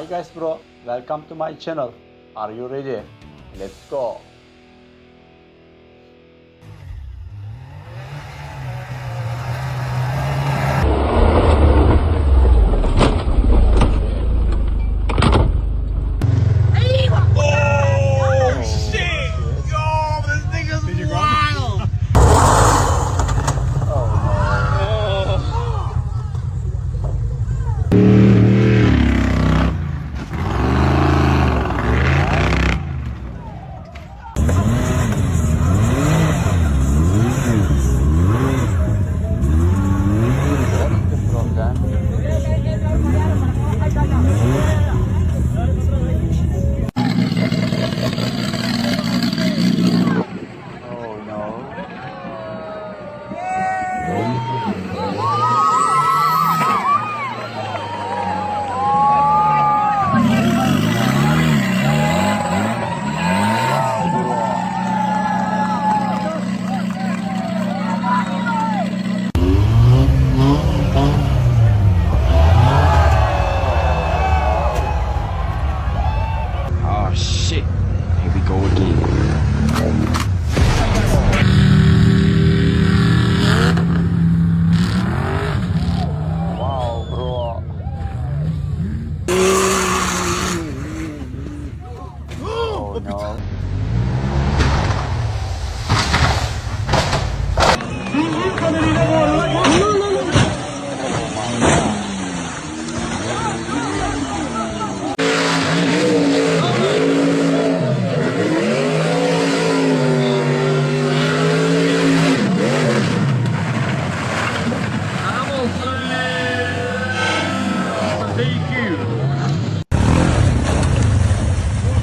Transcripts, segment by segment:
guys bro, welcome to my channel. Are you ready? Let's go. Oh shit! Yo, this nigga's wild! Oh no. Oh shit. Here we go again. Wow bro. Oh no.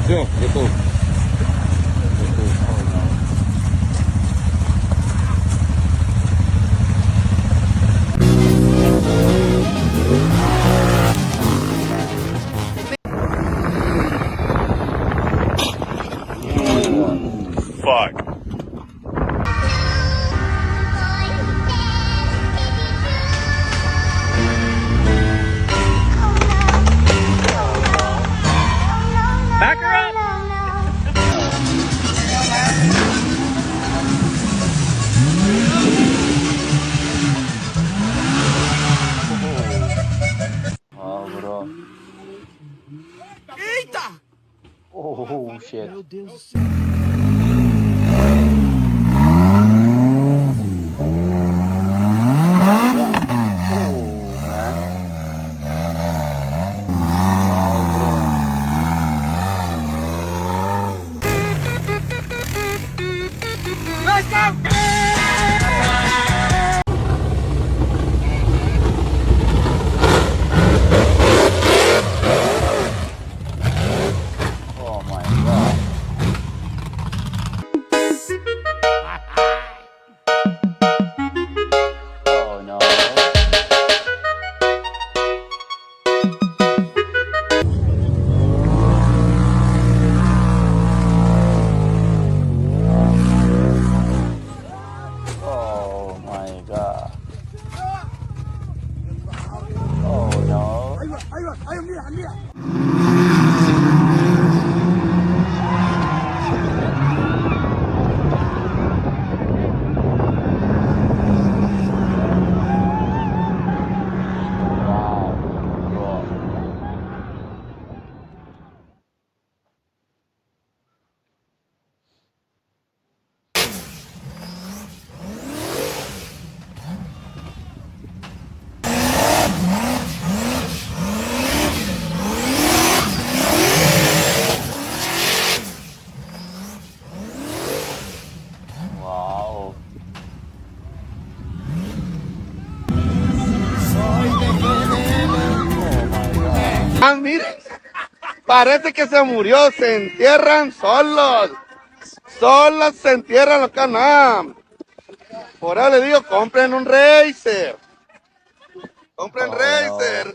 Все, готов. Fuck. Back her up. Wow bro. Eita! Oh shit. Meu Deus do céu. Let's go! Oh my god. Oh no. Oh my god. Oh no. Wow, bro. Wow. Ah, miren, parece que se murió, se entierran solos, solos se entierran los canam. Por eso le digo, compren un racer, compren Oh racer.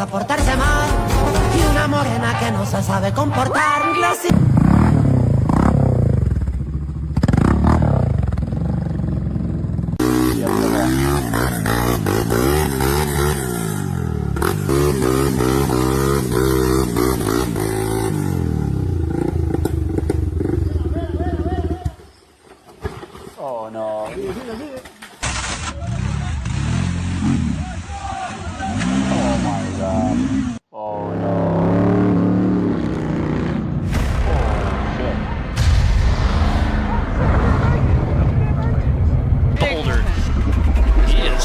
a portarse mal y una morena que no se sabe comportar. Oh no. Oh my god. Oh no. Oh shit. Boulder. He is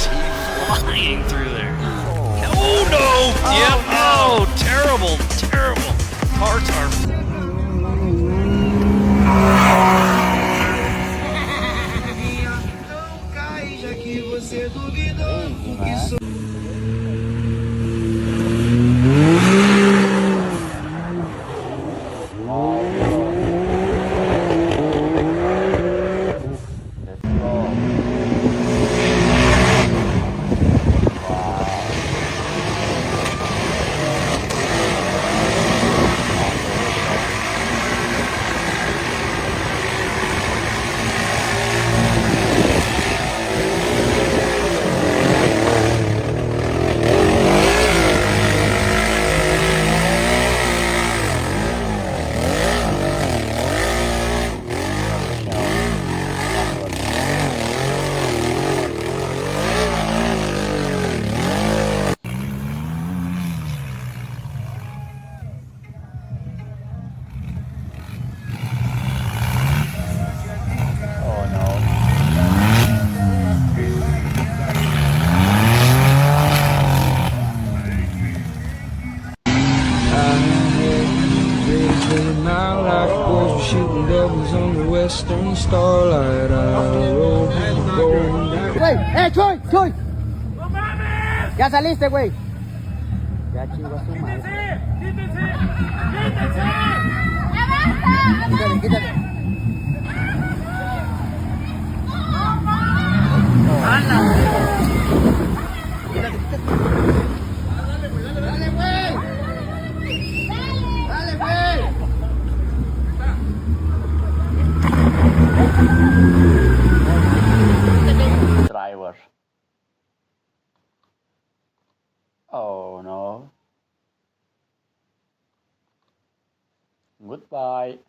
flying through there. Oh no! Yep. Oh, terrible, terrible. Parts are. Let's go. Oh no. Now like boys shooting devils on the western starlight. I roll gold. Güey, Choy, Choy. Ya saliste, güey. Ya chingo a su madre. Quítate, quítate. Driver. Oh no. Goodbye.